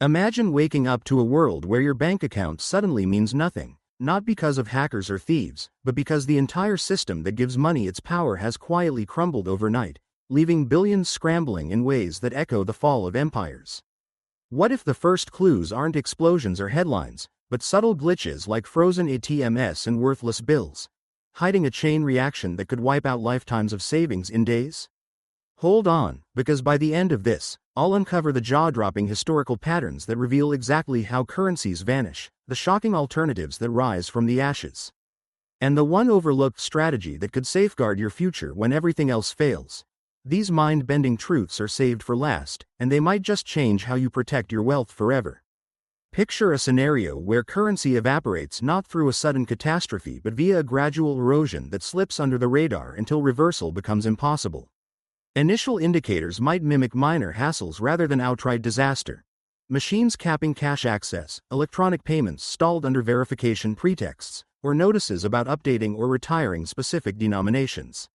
Imagine waking up to a world where your bank account suddenly means nothing, not because of hackers or thieves, but because the entire system that gives money its power has quietly crumbled overnight, leaving billions scrambling in ways that echo the fall of empires. What if the first clues aren't explosions or headlines, but subtle glitches like frozen ATMs and worthless bills, hiding a chain reaction that could wipe out lifetimes of savings in days? Hold on, because by the end of this, I'll uncover the jaw-dropping historical patterns that reveal exactly how currencies vanish, the shocking alternatives that rise from the ashes, and the one overlooked strategy that could safeguard your future when everything else fails. These mind-bending truths are saved for last, and they might just change how you protect your wealth forever. Picture a scenario where currency evaporates not through a sudden catastrophe but via a gradual erosion that slips under the radar until reversal becomes impossible. Initial indicators might mimic minor hassles rather than outright disaster. Machines capping cash access, electronic payments stalled under verification pretexts, or notices about updating or retiring specific denominations.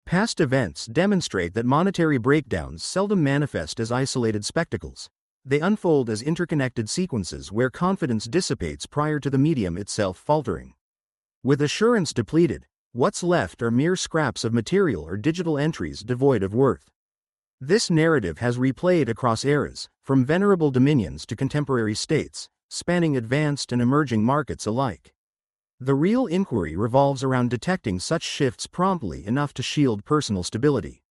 Past events demonstrate that monetary breakdowns seldom manifest as isolated spectacles. They unfold as interconnected sequences where confidence dissipates prior to the medium itself faltering. With assurance depleted, what's left are mere scraps of material or digital entries devoid of worth. This narrative has replayed across eras, from venerable dominions to contemporary states, spanning advanced and emerging markets alike. The real inquiry revolves around detecting such shifts promptly enough to shield personal stability.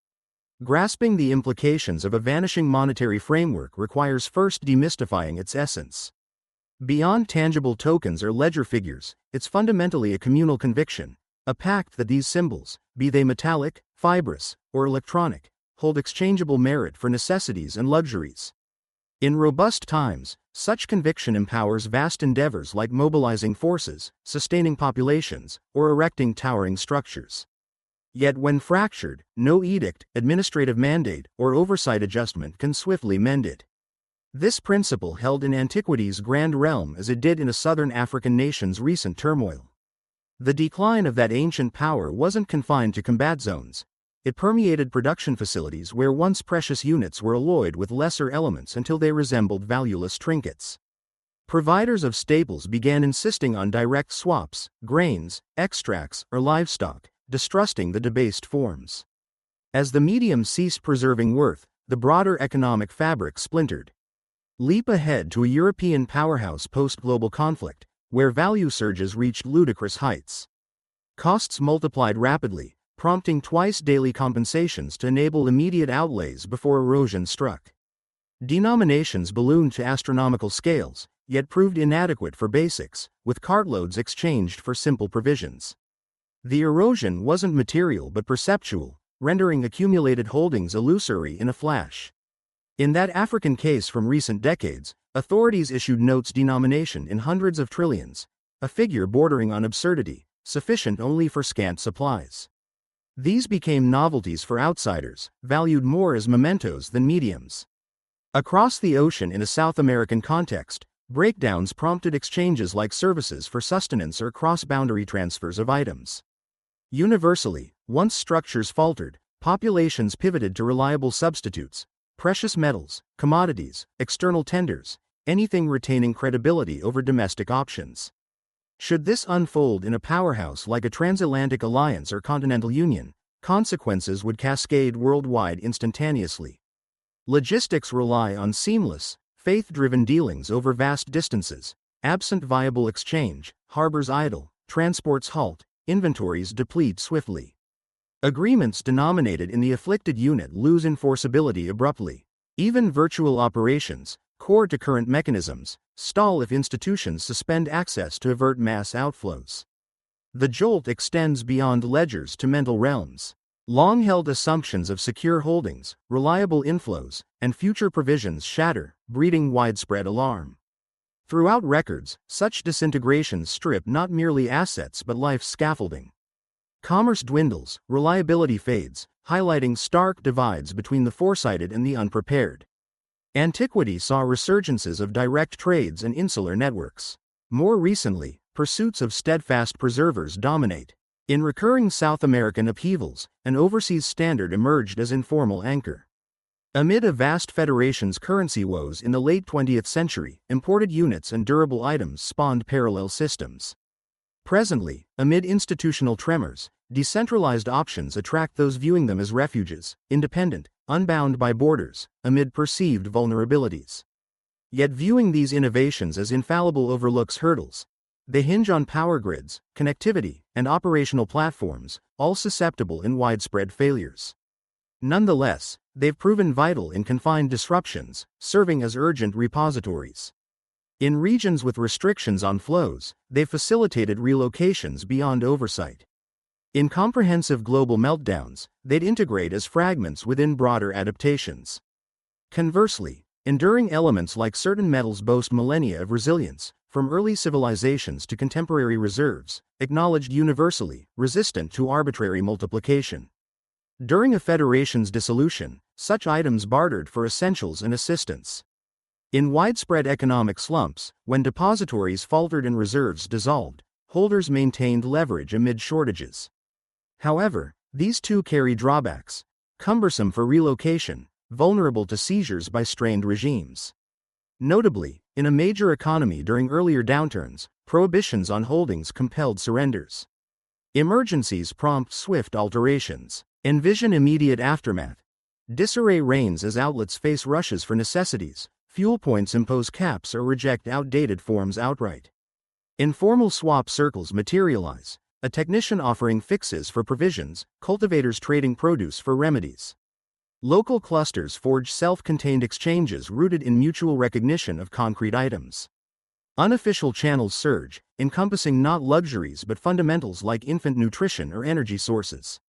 Grasping the implications of a vanishing monetary framework requires first demystifying its essence. Beyond tangible tokens or ledger figures, it's fundamentally a communal conviction, a pact that these symbols, be they metallic, fibrous, or electronic, hold exchangeable merit for necessities and luxuries. In robust times, such conviction empowers vast endeavors like mobilizing forces, sustaining populations, or erecting towering structures. Yet when fractured, no edict, administrative mandate, or oversight adjustment can swiftly mend it. This principle held in antiquity's grand realm as it did in a southern African nation's recent turmoil. The decline of that ancient power wasn't confined to combat zones. It permeated production facilities where once precious units were alloyed with lesser elements until they resembled valueless trinkets. Providers of staples began insisting on direct swaps, grains, extracts, or livestock, distrusting the debased forms. As the medium ceased preserving worth, the broader economic fabric splintered. Leap ahead to a European powerhouse post-global conflict, where value surges reached ludicrous heights. Costs multiplied rapidly, prompting twice-daily compensations to enable immediate outlays before erosion struck. Denominations ballooned to astronomical scales, yet proved inadequate for basics, with cartloads exchanged for simple provisions. The erosion wasn't material but perceptual, rendering accumulated holdings illusory in a flash. In that African case from recent decades, authorities issued notes denomination in hundreds of trillions, a figure bordering on absurdity, sufficient only for scant supplies. These became novelties for outsiders, valued more as mementos than mediums. Across the ocean in a South American context, breakdowns prompted exchanges like services for sustenance or cross-boundary transfers of items. Universally, once structures faltered, populations pivoted to reliable substitutes, precious metals, commodities, external tenders, anything retaining credibility over domestic options. Should this unfold in a powerhouse like a transatlantic alliance or continental union, consequences would cascade worldwide instantaneously. Logistics rely on seamless, faith-driven dealings over vast distances. Absent viable exchange, harbors idle, transports halt, inventories deplete swiftly. Agreements denominated in the afflicted unit lose enforceability abruptly. Even virtual operations, core to current mechanisms, stall if institutions suspend access to avert mass outflows. The jolt extends beyond ledgers to mental realms. Long-held assumptions of secure holdings, reliable inflows, and future provisions shatter, breeding widespread alarm. Throughout records, such disintegrations strip not merely assets but life's scaffolding. Commerce dwindles, reliability fades, highlighting stark divides between the foresighted and the unprepared. Antiquity saw resurgences of direct trades and insular networks. More recently, pursuits of steadfast preservers dominate. In recurring South American upheavals, an overseas standard emerged as informal anchor. Amid a vast federation's currency woes in the late 20th century, imported units and durable items spawned parallel systems. Presently, amid institutional tremors, decentralized options attract those viewing them as refuges, independent, unbound by borders, amid perceived vulnerabilities. Yet viewing these innovations as infallible overlooks hurdles. They hinge on power grids, connectivity, and operational platforms, all susceptible in widespread failures. Nonetheless, they've proven vital in confined disruptions, serving as urgent repositories. In regions with restrictions on flows, they've facilitated relocations beyond oversight. In comprehensive global meltdowns, they'd integrate as fragments within broader adaptations. Conversely, enduring elements like certain metals boast millennia of resilience, from early civilizations to contemporary reserves, acknowledged universally, resistant to arbitrary multiplication. During a federation's dissolution, such items bartered for essentials and assistance. In widespread economic slumps, when depositories faltered and reserves dissolved, holders maintained leverage amid shortages. However, these too carry drawbacks: cumbersome for relocation, vulnerable to seizures by strained regimes. Notably, in a major economy during earlier downturns, prohibitions on holdings compelled surrenders. Emergencies prompt swift alterations. Envision immediate aftermath. Disarray reigns as outlets face rushes for necessities, fuel points impose caps or reject outdated forms outright. Informal swap circles materialize, a technician offering fixes for provisions, cultivators trading produce for remedies. Local clusters forge self-contained exchanges rooted in mutual recognition of concrete items. Unofficial channels surge, encompassing not luxuries but fundamentals like infant nutrition or energy sources.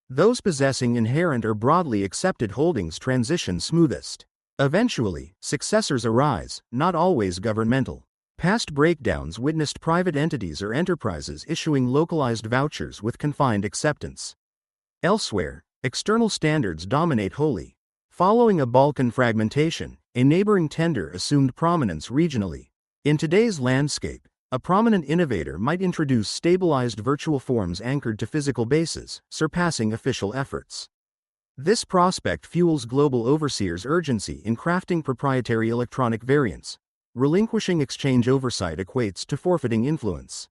Those possessing inherent or broadly accepted holdings transition smoothest. Eventually, successors arise, not always governmental. Past breakdowns witnessed private entities or enterprises issuing localized vouchers with confined acceptance. Elsewhere, external standards dominate wholly. Following a Balkan fragmentation, a neighboring tender assumed prominence regionally. In today's landscape, a prominent innovator might introduce stabilized virtual forms anchored to physical bases, surpassing official efforts. This prospect fuels global overseers' urgency in crafting proprietary electronic variants. Relinquishing exchange oversight equates to forfeiting influence.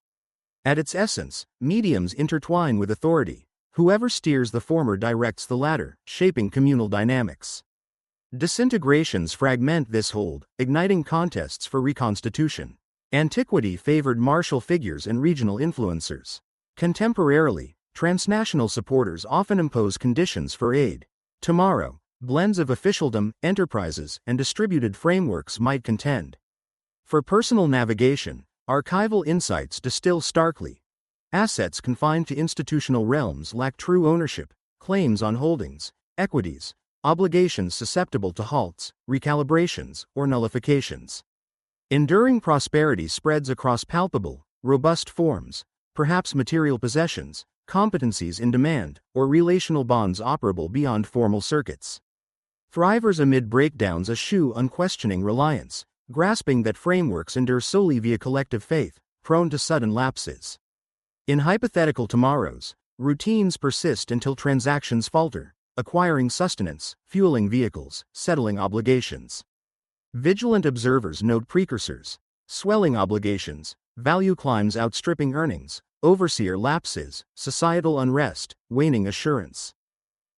At its essence, mediums intertwine with authority. Whoever steers the former directs the latter, shaping communal dynamics. Disintegrations fragment this hold, igniting contests for reconstitution. Antiquity favored martial figures and regional influencers. Contemporarily, transnational supporters often impose conditions for aid. Tomorrow, blends of officialdom, enterprises, and distributed frameworks might contend. For personal navigation, archival insights distill starkly. Assets confined to institutional realms lack true ownership, claims on holdings, equities, obligations susceptible to halts, recalibrations, or nullifications. Enduring prosperity spreads across palpable, robust forms, perhaps material possessions, competencies in demand, or relational bonds operable beyond formal circuits. Thrivers amid breakdowns eschew unquestioning reliance, grasping that frameworks endure solely via collective faith, prone to sudden lapses. In hypothetical tomorrows, routines persist until transactions falter, acquiring sustenance, fueling vehicles, settling obligations. Vigilant observers note precursors: swelling obligations, value climbs outstripping earnings, overseer lapses, societal unrest, waning assurance.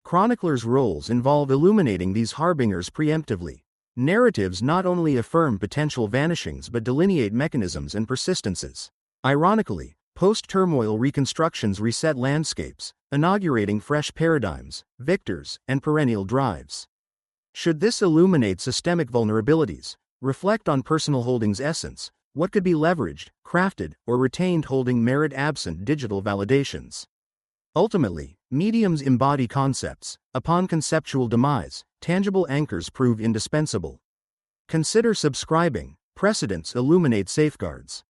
Chroniclers' roles involve illuminating these harbingers preemptively. Narratives not only affirm potential vanishings but delineate mechanisms and persistences. Ironically, post-turmoil reconstructions reset landscapes, inaugurating fresh paradigms, victors, and perennial drives. Should this illuminate systemic vulnerabilities, reflect on personal holdings' essence, what could be leveraged, crafted, or retained holding merit absent digital validations? Ultimately, mediums embody concepts. Upon conceptual demise, tangible anchors prove indispensable. Consider subscribing. Precedents illuminate safeguards.